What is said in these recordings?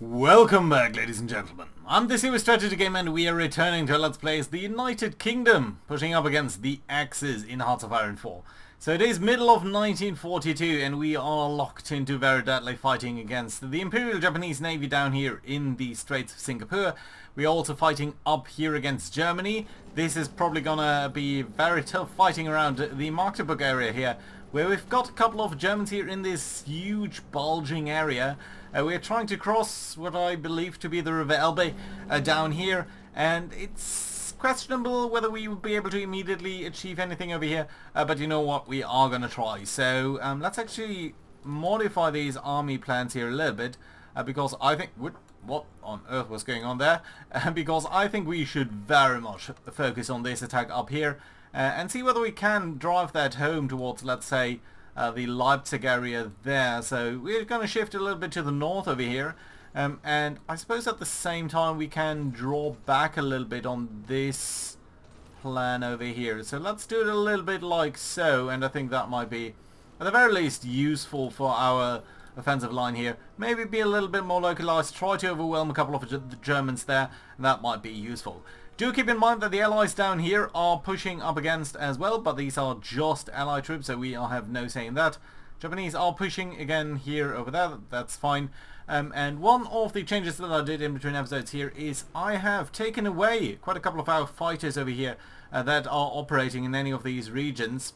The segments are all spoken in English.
Welcome back, ladies and gentlemen. I'm this here with Strategy Game, and we are returning to Let's Play as the United Kingdom, pushing up against the Axis in Hearts of Iron 4. So it is middle of 1942, and we are locked into very deadly fighting against the Imperial Japanese Navy down here in the Straits of Singapore. We are also fighting up here against Germany. This is probably gonna be very tough fighting around the Magdeburg area here, where we've got a couple of Germans here in this huge bulging area. We're trying to cross what I believe to be the River Elbe down here, and it's questionable whether we will be able to immediately achieve anything over here, but you know what, we are going to try. So let's actually modify these army plans here a little bit, because I think... What on earth was going on there? Because I think we should very much focus on this attack up here, and see whether we can drive that home towards, let's say, the Leipzig area there. So we're going to shift a little bit to the north over here, and I suppose at the same time we can draw back a little bit on this plan over here. So let's do it a little bit like so, and I think that might be at the very least useful for our offensive line here. Maybe be a little bit more localized, try to overwhelm a couple of the Germans there, and that might be useful. Do keep in mind that the allies down here are pushing up against as well, but these are just allied troops, so we have no say in that. Japanese are pushing again here over there, that's fine. And one of the changes that I did in between episodes here is I have taken away quite a couple of our fighters over here that are operating in any of these regions.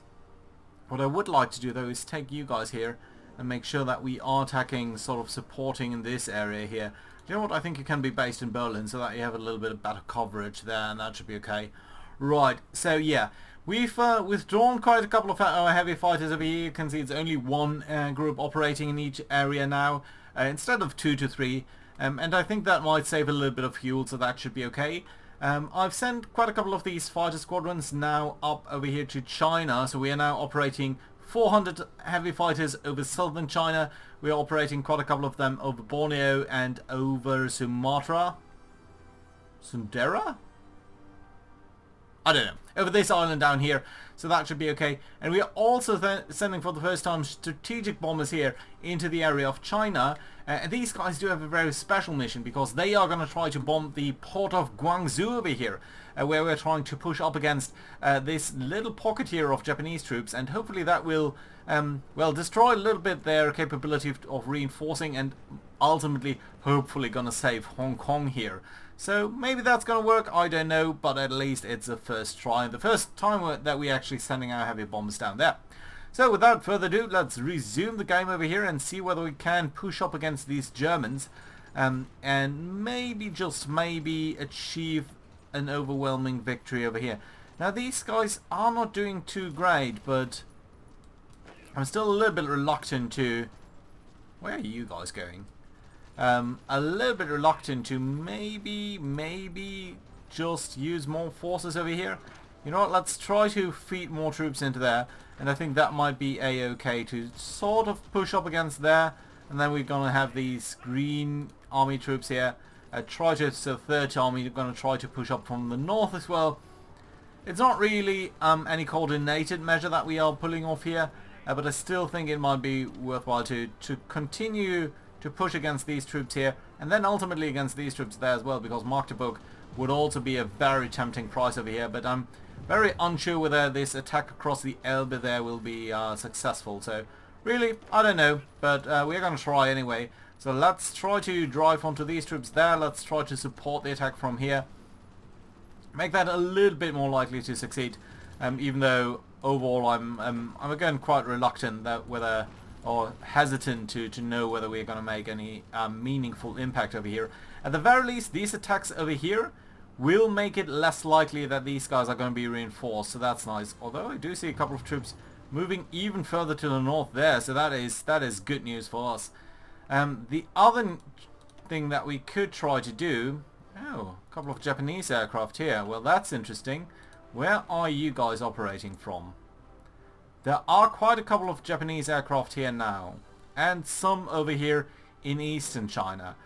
What I would like to do though is take you guys here and make sure that we are attacking, sort of supporting in this area here. You know what, I think you can be based in Berlin so that you have a little bit of better coverage there, and that should be okay. Right, so yeah, we've withdrawn quite a couple of our heavy fighters over here. You can see it's only one group operating in each area now, instead of 2 to 3, and I think that might save a little bit of fuel, so that should be okay. I've sent quite a couple of these fighter squadrons now up over here to China, so we are now operating 400 heavy fighters over southern China. We are operating quite a couple of them over Borneo and over Sumatra. Sundera? I don't know. Over this island down here. So that should be okay. And we are also sending for the first time strategic bombers here into the area of China. And these guys do have a very special mission, because they are going to try to bomb the port of Guangzhou over here, where we're trying to push up against this little pocket here of Japanese troops, and hopefully that will well, destroy a little bit their capability of reinforcing, and ultimately hopefully gonna save Hong Kong here. So maybe that's gonna work, I don't know, but at least it's the first try, the first time that we're actually sending our heavy bombers down there. So without further ado, let's resume the game over here and see whether we can push up against these Germans, and maybe, just maybe, achieve an overwhelming victory over here. Now these guys are not doing too great, but I'm still a little bit reluctant to... Where are you guys going? A little bit reluctant to maybe just use more forces over here. You know what, let's try to feed more troops into there, and I think that might be a-okay to sort of push up against there, and then we're going to have these green army troops here. So third army, you're going to try to push up from the north as well. It's not really any coordinated measure that we are pulling off here, but I still think it might be worthwhile to continue to push against these troops here, and then ultimately against these troops there as well, because Magdeburg would also be a very tempting price over here, but I'm very unsure whether this attack across the Elbe there will be successful. So really, I don't know, but we're going to try anyway. So let's try to drive onto these troops there. Let's try to support the attack from here. Make that a little bit more likely to succeed, even though overall I'm again quite reluctant that whether, or hesitant to know whether we're going to make any meaningful impact over here. At the very least, these attacks over here will make it less likely that these guys are going to be reinforced, so that's nice. Although I do see a couple of troops moving even further to the north there, so that is good news for us. The other thing that we could try to do... Oh, a couple of Japanese aircraft here. Well, that's interesting. Where are you guys operating from? There are quite a couple of Japanese aircraft here now, and some over here in eastern China.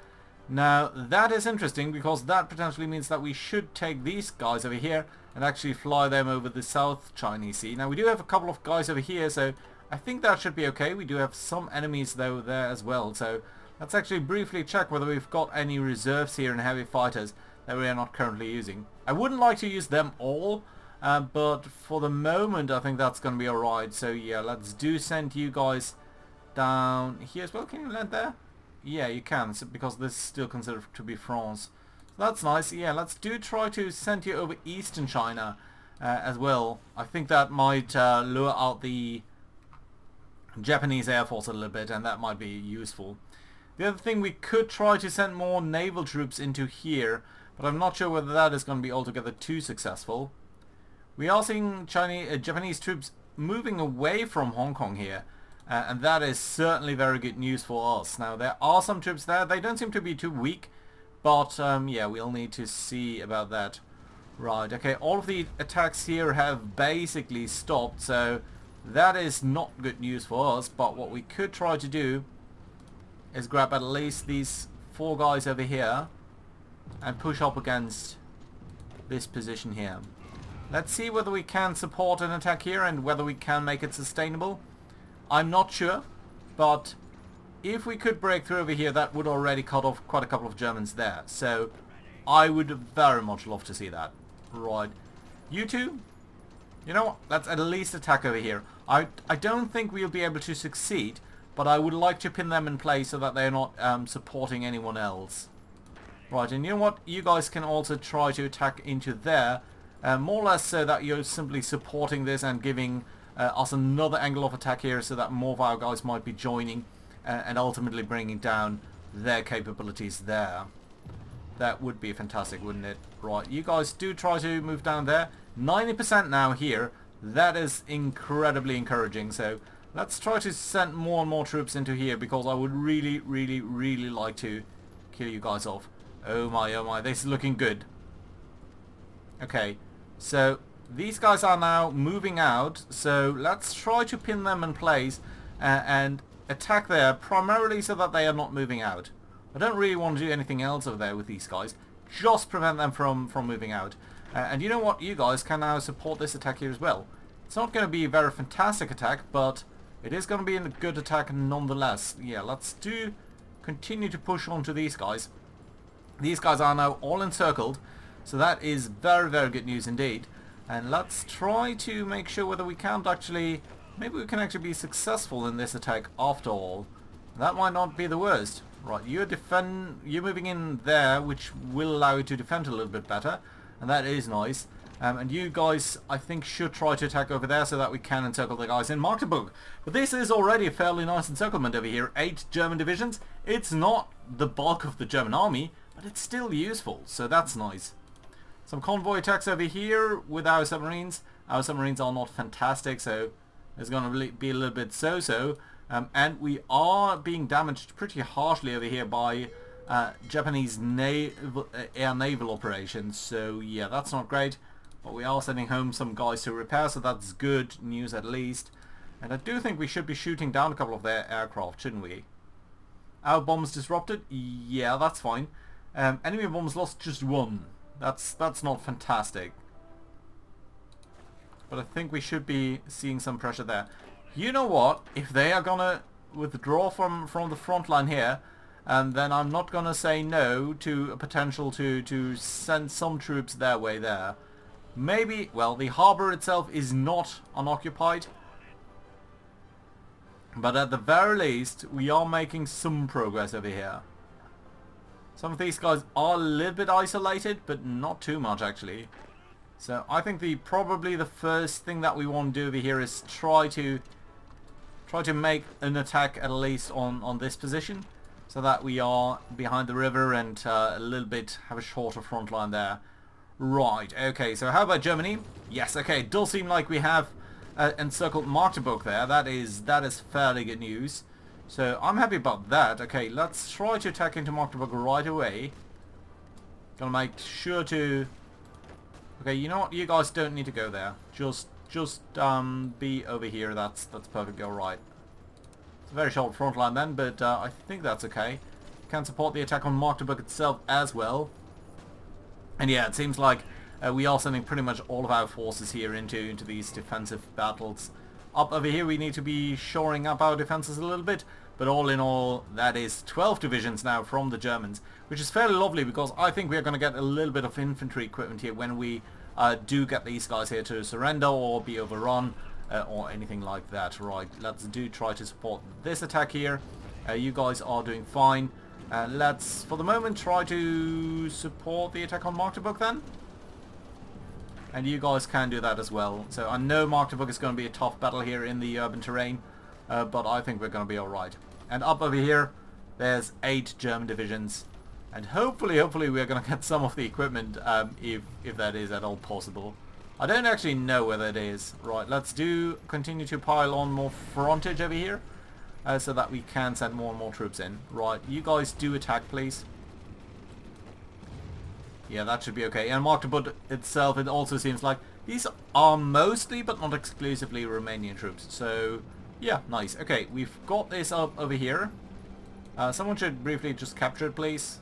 Now, that is interesting, because that potentially means that we should take these guys over here and actually fly them over the South Chinese Sea. Now, we do have a couple of guys over here, so I think that should be okay. We do have some enemies though there as well, so Let's actually briefly check whether we've got any reserves here in heavy fighters that we are not currently using. I wouldn't like to use them all, but for the moment I think that's going to be alright. So yeah, let's send you guys down here as well. Can you land there? Yeah, you can, so, because this is still considered to be France. So that's nice. Yeah, let's try to send you over eastern China as well. I think that might lure out the Japanese Air Force a little bit, and that might be useful. The other thing, we could try to send more naval troops into here, but I'm not sure whether that is going to be altogether too successful. We are seeing Japanese troops moving away from Hong Kong here, and that is certainly very good news for us. Now, there are some troops there. They don't seem to be too weak, but yeah, we'll need to see about that. Right, okay, all of the attacks here have basically stopped, so that is not good news for us. But what we could try to do is grab at least these 4 guys over here and push up against this position here. Let's see whether we can support an attack here and whether we can make it sustainable. I'm not sure, but if we could break through over here, that would already cut off quite a couple of Germans there. So I would very much love to see that. Right, you two, you know what, let's at least attack over here. I don't think we'll be able to succeed, but I would like to pin them in place so that they're not supporting anyone else. Right, and you know what, you guys can also try to attack into there, more or less so that you're simply supporting this and giving us another angle of attack here, so that more of our guys might be joining and ultimately bringing down their capabilities there. That would be fantastic, wouldn't it? Right, you guys do try to move down there. 90% now here. That is incredibly encouraging. So let's try to send more and more troops into here, because I would really, really, really like to kill you guys off. Oh my, this is looking good. Okay, so these guys are now moving out. So let's try to pin them in place and attack there, primarily so that they are not moving out. I don't really want to do anything else over there with these guys. Just prevent them from moving out. And you know what? You guys can now support this attack here as well. It's not going to be a very fantastic attack, but it is going to be a good attack nonetheless. Yeah, let's continue to push on to these guys. These guys are now all encircled, so that is very, very good news indeed. And let's try to make sure whether we can't actually... Maybe we can actually be successful in this attack after all. That might not be the worst. Right, you're moving in there, which will allow you to defend a little bit better, and that is nice. And you guys, I think, should try to attack over there so that we can encircle the guys in Magdeburg. But this is already a fairly nice encirclement over here. 8 German divisions. It's not the bulk of the German army, but it's still useful, so that's nice. Some convoy attacks over here with our submarines. Our submarines are not fantastic, so it's going to be a little bit so-so. And we are being damaged pretty harshly over here by Japanese air naval operations. So yeah, that's not great. But we are sending home some guys to repair, so that's good news at least. And I do think we should be shooting down a couple of their aircraft, shouldn't we? Our bombs disrupted? Yeah, that's fine. Enemy bombs lost just 1. That's not fantastic. But I think we should be seeing some pressure there. You know what? If they are gonna withdraw from the front line here, then I'm not gonna say no to a potential to send some troops their way there. Maybe, well, the harbour itself is not unoccupied, but at the very least we are making some progress over here. Some of these guys are a little bit isolated, but not too much actually. So I think probably the first thing that we want to do over here is try to make an attack at least on this position, so that we are behind the river and a little bit have a shorter front line there. Right, okay, so how about Germany? Yes, okay, it does seem like we have encircled Magdeburg there. That is fairly good news. So I'm happy about that. Okay, let's try to attack into Magdeburg right away. Gonna make sure to... Okay, you know what? You guys don't need to go there. Just be over here. That's perfectly alright. It's a very short front line then, but I think that's okay. Can support the attack on Magdeburg itself as well. And yeah, it seems like we are sending pretty much all of our forces here into these defensive battles. Up over here we need to be shoring up our defenses a little bit, But all in all, that is 12 divisions now from the Germans, which is fairly lovely because I think we're going to get a little bit of infantry equipment here when we do get these guys here to surrender or be overrun or anything like that. Right, let's try to support this attack here. You guys are doing fine. Let's, for the moment, try to support the attack on Magdeburg then. And you guys can do that as well. So I know Magdeburg is going to be a tough battle here in the urban terrain, but I think we're going to be alright. And up over here, there's 8 German divisions. And hopefully we're going to get some of the equipment, if that is at all possible. I don't actually know whether it is. Right, let's continue to pile on more frontage over here, so that we can send more and more troops in. Right, you guys do attack, please. Yeah, that should be okay. And Magdeburg itself, it also seems like these are mostly, but not exclusively, Romanian troops. So, yeah, nice. Okay, we've got this up over here. Someone should briefly just capture it, please.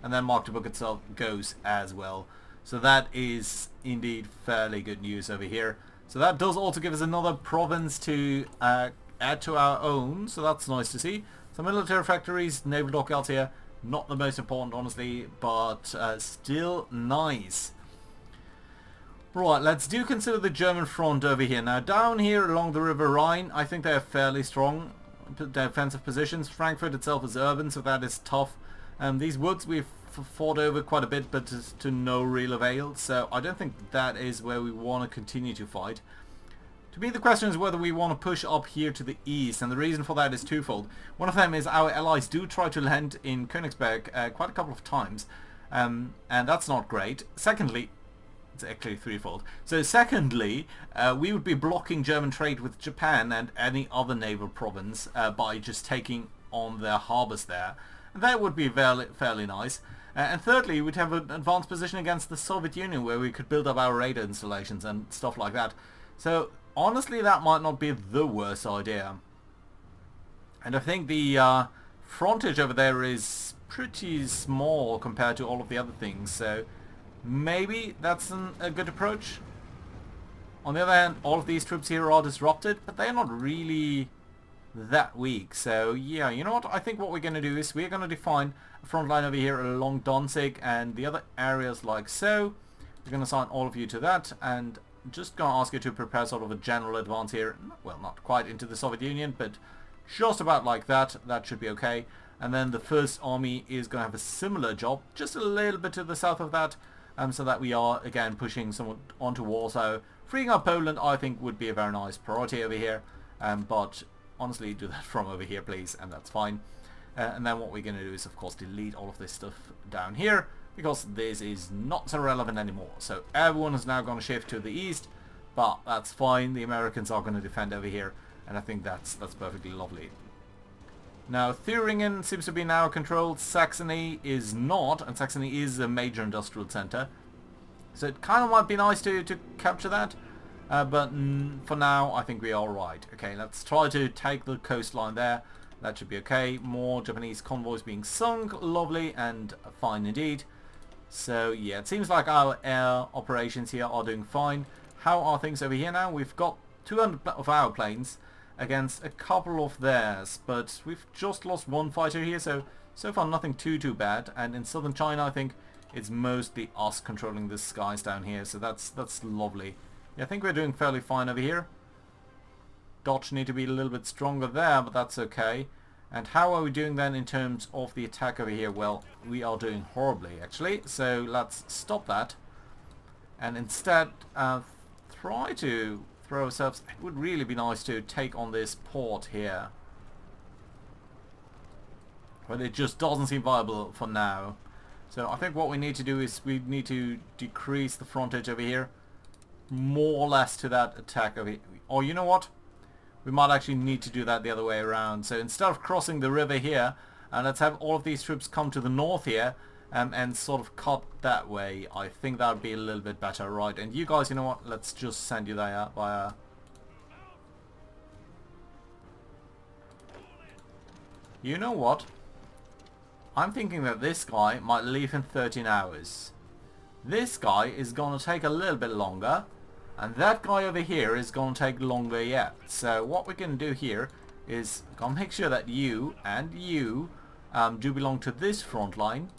And then Magdeburg itself goes as well. So that is indeed fairly good news over here. So that does also give us another province to add to our own. So that's nice to see. Some military factories, naval dockyards here. Not the most important, honestly, but still nice. Right, let's consider the German front over here. Now, down here along the River Rhine, I think they have fairly strong defensive positions. Frankfurt itself is urban, so that is tough. These woods we've fought over quite a bit, but to no real avail. So I don't think that is where we want to continue to fight. To me, the question is whether we want to push up here to the east, and the reason for that is twofold. One of them is our allies do try to land in Königsberg quite a couple of times, and that's not great. Secondly, it's actually threefold. So secondly, we would be blocking German trade with Japan and any other naval province by just taking on their harbours there. And that would be fairly nice. And thirdly, we'd have an advanced position against the Soviet Union where we could build up our radar installations and stuff like that. So honestly, that might not be the worst idea. And I think the frontage over there is pretty small compared to all of the other things, so maybe that's a good approach. On the other hand, all of these troops here are disrupted, but they're not really that weak. So yeah, you know what? I think what we're going to do is we're going to define a front line over here along Danzig and the other areas like so. We're going to assign all of you to that, and just going to ask you to prepare sort of a general advance here. Well, not quite into the Soviet Union, but just about like that. That should be okay. And then the First Army is going to have a similar job, just a little bit to the south of that, so that we are, again, pushing someone onto Warsaw. Freeing up Poland, I think, would be a very nice priority over here. But honestly, do that from over here, please, and that's fine. And then what we're going to do is, of course, delete all of this stuff down here, because this is not so relevant anymore. So everyone is now going to shift to the east, but that's fine. The Americans are going to defend over here, and I think that's perfectly lovely. Now, Thüringen seems to be now controlled. Saxony is not, and Saxony is a major industrial center. So it kind of might be nice to capture that, but for now, I think we are alright. Okay, let's try to take the coastline there. That should be okay. More Japanese convoys being sunk. Lovely and fine indeed. So yeah, it seems like our air operations here are doing fine. How are things over here now? We've got 200 of our planes against a couple of theirs, but we've just lost one fighter here, so far nothing too bad. And in southern China, I think it's mostly us controlling the skies down here, so that's lovely. Yeah, I think we're doing fairly fine over here. Dutch need to be a little bit stronger there, but that's okay. And how are we doing then in terms of the attack over here? Well, we are doing horribly, actually. So let's stop that. And instead, try to throw ourselves... It would really be nice to take on this port here. But it just doesn't seem viable for now. So I think what we need to do is we need to decrease the frontage over here. More or less to that attack over here. Or you know what? We might actually need to do that the other way around. So instead of crossing the river here, let's have all of these troops come to the north here and sort of cut that way. I think that would be a little bit better, right? And you guys, you know what? Let's just send you there via... You know what? I'm thinking that this guy might leave in 13 hours. This guy is going to take a little bit longer. And that guy over here is going to take longer yet. So what we can do here is gonna make sure that you and you do belong to this front line,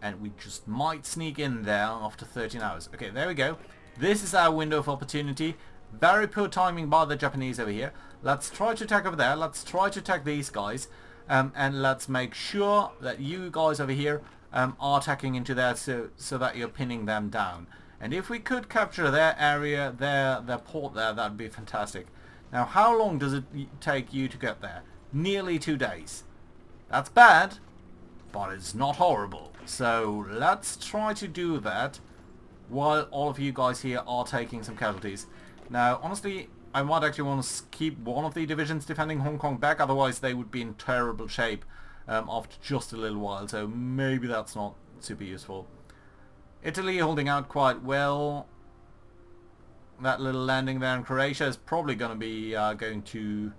and we just might sneak in there after 13 hours. Okay, there we go. This is our window of opportunity. Very poor timing by the Japanese over here. Let's try to attack over there. Let's try to attack these guys. And let's make sure that you guys over here are attacking into there so that you're pinning them down. And if we could capture their area, their port there, that would be fantastic. Now, how long does it take you to get there? Nearly 2 days. That's bad, but it's not horrible. So let's try to do that while all of you guys here are taking some casualties. Now, honestly, I might actually want to keep one of the divisions defending Hong Kong back, otherwise they would be in terrible shape after just a little while, so maybe that's not super useful. Italy holding out quite well. That little landing there in Croatia is probably going to be going to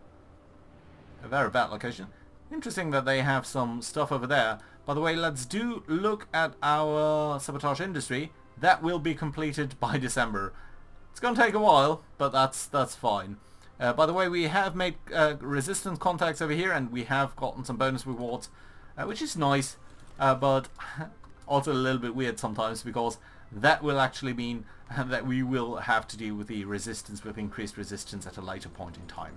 a very bad location. Interesting that they have some stuff over there. By the way, let's do look at our sabotage industry. That will be completed by December. It's going to take a while, but that's fine. By the way, we have made resistance contacts over here, and we have gotten some bonus rewards, which is nice, but also a little bit weird sometimes, because that will actually mean that we will have to deal with the resistance, with increased resistance at a later point in time.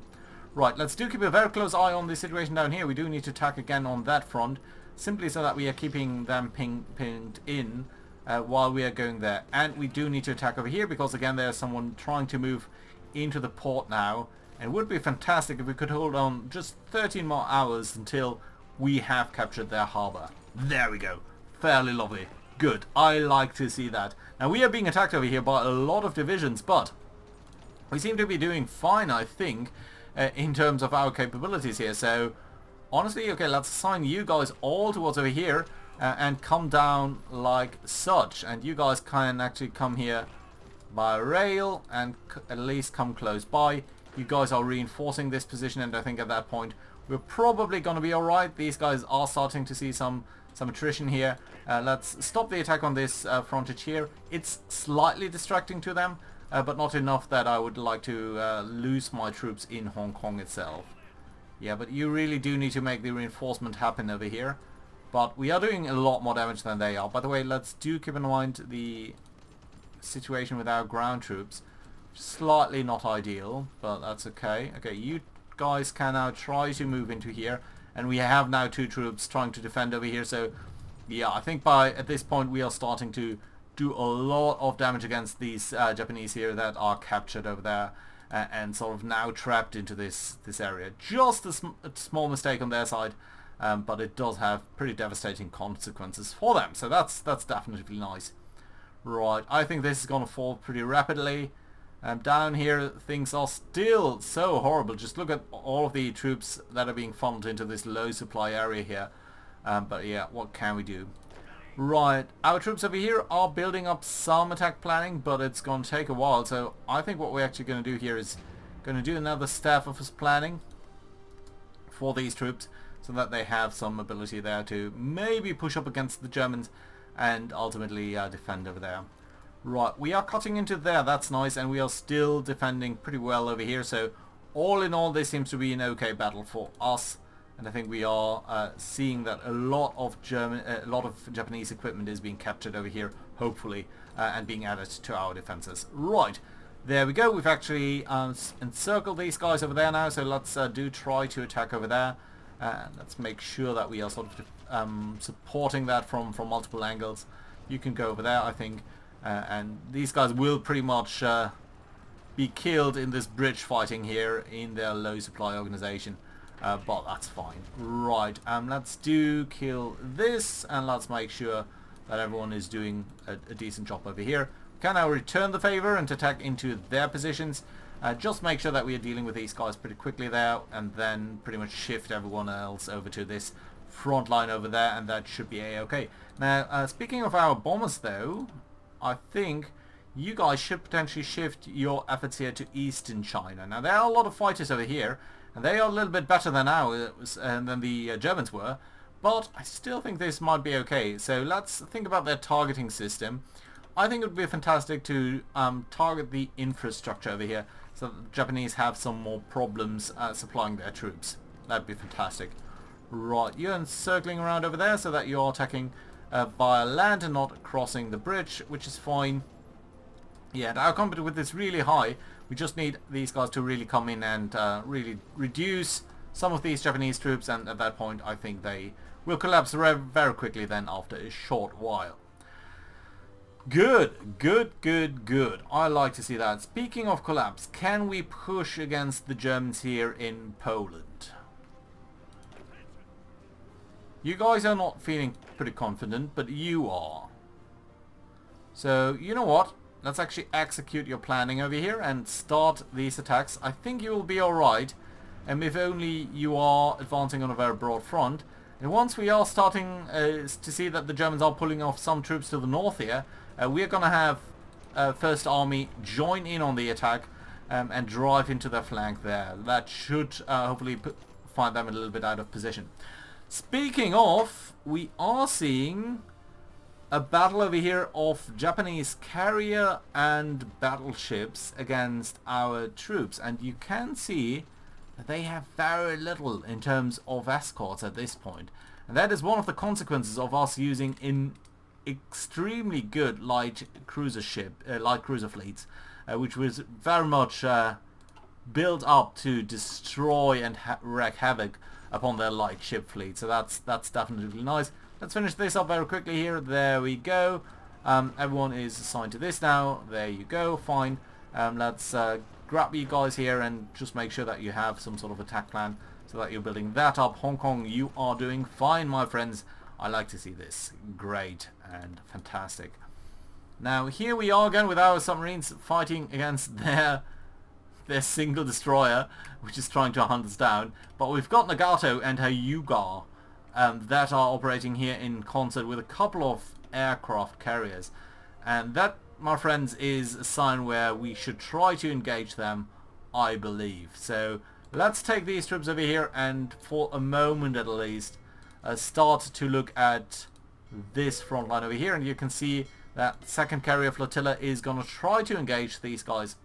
Right, let's do keep a very close eye on the situation down here. We do need to attack again on that front, simply so that we are keeping them pinned in while we are going there. And we do need to attack over here, because again there's someone trying to move into the port now. And it would be fantastic if we could hold on just 13 more hours until we have captured their harbour. There we go. Fairly lovely. Good. I like to see that. Now, we are being attacked over here by a lot of divisions, but we seem to be doing fine, I think, in terms of our capabilities here. So, honestly, okay, let's assign you guys all towards over here and come down like such. And you guys can actually come here by rail and at least come close by. You guys are reinforcing this position, and I think at that point we're probably going to be alright. These guys are starting to see some attrition here. Let's stop the attack on this frontage here. It's slightly distracting to them, but not enough that I would like to lose my troops in Hong Kong itself. Yeah, but you really do need to make the reinforcement happen over here. But we are doing a lot more damage than they are. By the way, let's do keep in mind the situation with our ground troops. Slightly not ideal, but that's okay. Okay, you guys can now try to move into here. And we have now 2 troops trying to defend over here, so yeah, I think at this point we are starting to do a lot of damage against these Japanese here that are captured over there and sort of now trapped into this area. Just a small mistake on their side, but it does have pretty devastating consequences for them, so that's definitely nice. Right, I think this is going to fall pretty rapidly. Down here things are still so horrible. Just look at all of the troops that are being funneled into this low supply area here. But yeah, what can we do? Right, our troops over here are building up some attack planning, but it's going to take a while. So I think what we're actually going to do here is going to do another staff office planning for these troops, so that they have some ability there to maybe push up against the Germans and ultimately defend over there. Right, we are cutting into there, that's nice, and we are still defending pretty well over here, so all in all this seems to be an okay battle for us, and I think we are seeing that a lot of Japanese equipment is being captured over here, hopefully, and being added to our defenses. Right, there we go, we've actually encircled these guys over there now, so let's do try to attack over there. Let's make sure that we are sort of supporting that from multiple angles. You can go over there, I think. And these guys will pretty much be killed in this bridge fighting here in their low supply organization, but that's fine. Right, let's do kill this, and let's make sure that everyone is doing a decent job over here. We can now return the favor and attack into their positions. Just make sure that we are dealing with these guys pretty quickly there, and then pretty much shift everyone else over to this front line over there, and that should be a-okay. Now, speaking of our bombers though, I think you guys should potentially shift your efforts here to Eastern China. Now, there are a lot of fighters over here, and they are a little bit better than ours, than the Germans were, but I still think this might be okay. So let's think about their targeting system. I think it would be fantastic to target the infrastructure over here, so that the Japanese have some more problems supplying their troops. that'd be fantastic. Right, you're encircling around over there so that you're attacking via land and not crossing the bridge, which is fine. Yeah, our competition with this really high. We just need these guys to really come in and really reduce some of these Japanese troops, and at that point I think they will collapse very quickly then after a short while. Good, good, good, good. I like to see that. Speaking of collapse, can we push against the Germans here in Poland? You guys are not feeling pretty confident, but you are. So, you know what? Let's actually execute your planning over here and start these attacks. I think you will be alright, and if only you are advancing on a very broad front. And once we are starting to see that the Germans are pulling off some troops to the north here, we are going to have First Army join in on the attack and drive into their flank there. That should hopefully find them a little bit out of position. Speaking of, we are seeing a battle over here of Japanese carrier and battleships against our troops, and you can see that they have very little in terms of escorts at this point, and that is one of the consequences of us using in extremely good light cruiser fleets, which was very much built up to destroy and wreak havoc upon their light ship fleet. So that's definitely nice. Let's finish this up very quickly here. There we go. Everyone is assigned to this now. There you go. Fine. Let's grab you guys here and just make sure that you have some sort of attack plan so that you're building that up. Hong Kong, you are doing fine, my friends. I like to see this. Great and fantastic. Now here we are again with our submarines fighting against their single destroyer, which is trying to hunt us down. But we've got Nagato and Hyuga that are operating here in concert with a couple of aircraft carriers, and that, my friends, is a sign where we should try to engage them, I believe. So let's take these troops over here and for a moment at least start to look at this front line over here, and you can see that second carrier flotilla is gonna try to engage these guys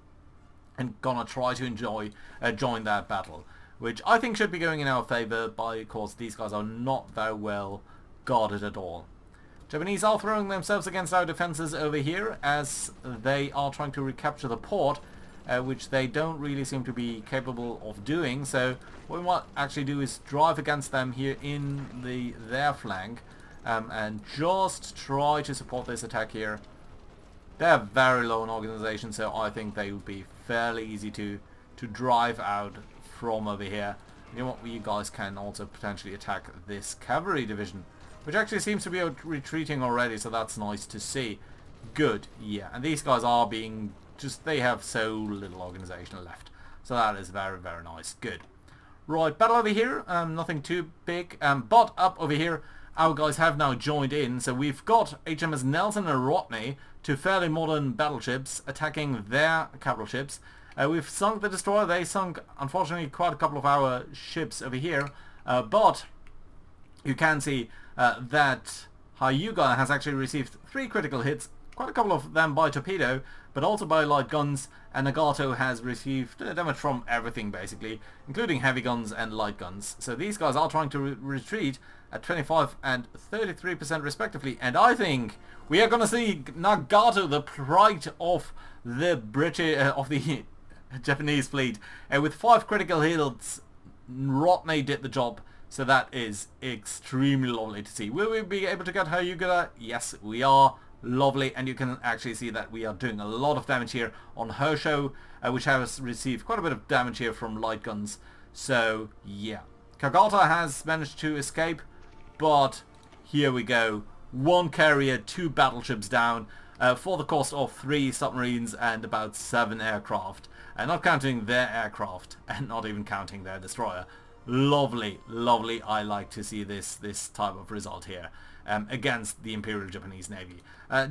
and gonna try to join that battle, which I think should be going in our favor because these guys are not very well guarded at all. Japanese are throwing themselves against our defenses over here as they are trying to recapture the port, which they don't really seem to be capable of doing. So what we might actually do is drive against them here in their flank and just try to support this attack here. They're very low in organization, so I think they would be fairly easy to drive out from over here. You know what, you guys can also potentially attack this cavalry division, which actually seems to be retreating already, so that's nice to see. Good, yeah, and these guys are being they have so little organization left, so that is very, very nice. Good. Right, battle over here, nothing too big, but up over here our guys have now joined in, so we've got HMS Nelson and Rodney, two fairly modern battleships, attacking their capital ships. We've sunk the destroyer. They sunk, unfortunately, quite a couple of our ships over here, but you can see that Hyuga has actually received 3 critical hits, quite a couple of them by torpedo, but also by light guns, and Nagato has received damage from everything basically, including heavy guns and light guns. So these guys are trying to retreat at 25 and 33% respectively, and I think we are going to see Nagato, the pride of the Japanese fleet, with 5 critical hits. Rodney did the job, so that is extremely lovely to see. Will we be able to get Hyuga? Yes, we are. Lovely, and you can actually see that we are doing a lot of damage here on Hosho, which has received quite a bit of damage here from light guns. So yeah, Kagata has managed to escape, but here we go. 1 carrier, 2 battleships down, for the cost of 3 submarines and about 7 aircraft, and not counting their aircraft and not even counting their destroyer. Lovely, lovely. I like to see this type of result here against the Imperial Japanese Navy.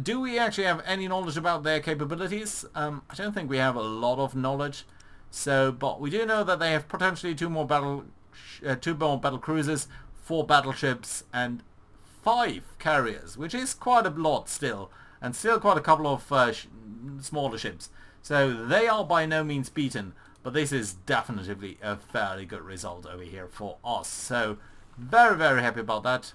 Do we actually have any knowledge about their capabilities? I don't think we have a lot of knowledge. So, but we do know that they have potentially 2 more battle cruisers, 4 battleships, and 5 carriers, which is quite a lot still, and still quite a couple of smaller ships. So they are by no means beaten, But this is definitely a fairly good result over here for us. So very, very happy about that.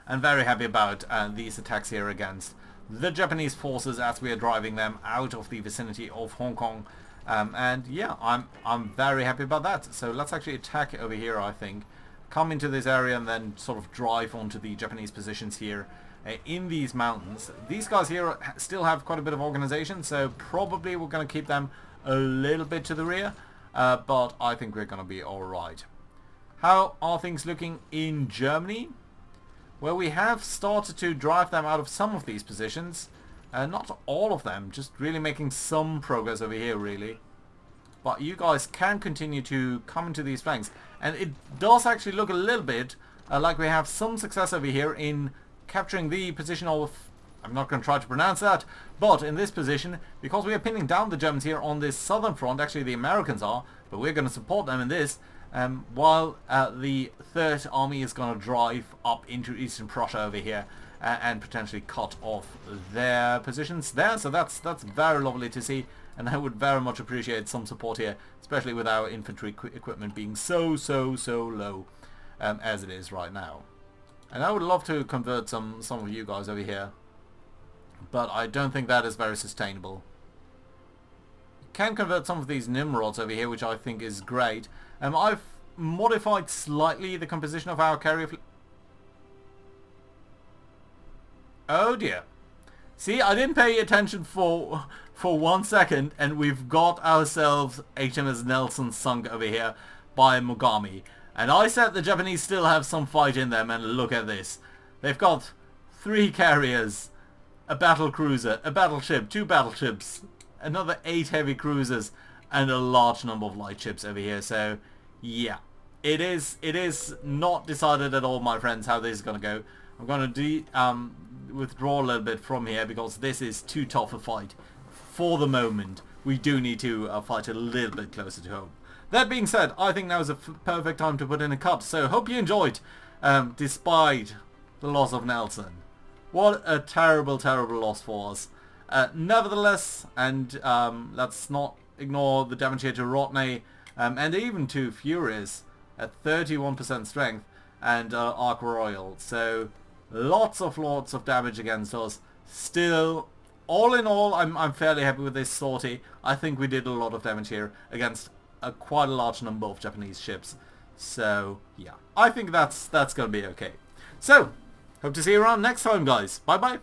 And very happy about these attacks here against the Japanese forces as we are driving them out of the vicinity of Hong Kong. And yeah, I'm very happy about that. So let's actually attack over here, I think. Come into this area and then sort of drive onto the Japanese positions here in these mountains. These guys here still have quite a bit of organization, so probably we're going to keep them a little bit to the rear. But I think we're going to be alright. How are things looking in Germany? Well, we have started to drive them out of some of these positions. Not all of them, just really making some progress over here, really. But you guys can continue to come into these flanks. And it does actually look a little bit like we have some success over here in capturing the position of... I'm not going to try to pronounce that. But in this position, because we are pinning down the Germans here on this southern front, actually the Americans are, but we're going to support them in this. While the Third Army is going to drive up into Eastern Prussia over here and potentially cut off their positions there. So that's very lovely to see, and I would very much appreciate some support here, especially with our infantry equipment being so low as it is right now. And I would love to convert some of you guys over here, but I don't think that is very sustainable. Can convert some of these Nimrods over here, which I think is great. I've modified slightly the composition of our carrier fleet. Oh dear. See, I didn't pay attention for 1 second, and we've got ourselves HMS Nelson sunk over here by Mogami. And I said the Japanese still have some fight in them, and look at this. They've got 3 carriers, a battle cruiser, a battleship, 2 battleships, another 8 heavy cruisers, and a large number of light ships over here. So yeah, it is not decided at all, my friends, how this is going to go. I'm going to withdraw a little bit from here because this is too tough a fight for the moment. We do need to fight a little bit closer to home. That being said, I think now is a perfect time to put in a cut. So hope you enjoyed, despite the loss of Nelson. What a terrible loss for us. Nevertheless, and let's not ignore the damage here to Rodney and even to Furious at 31% strength and Ark Royal. So lots of damage against us. Still, all in all, I'm fairly happy with this sortie. I think we did a lot of damage here against quite a large number of Japanese ships. So yeah, I think that's going to be okay. So hope to see you around next time, guys. Bye bye.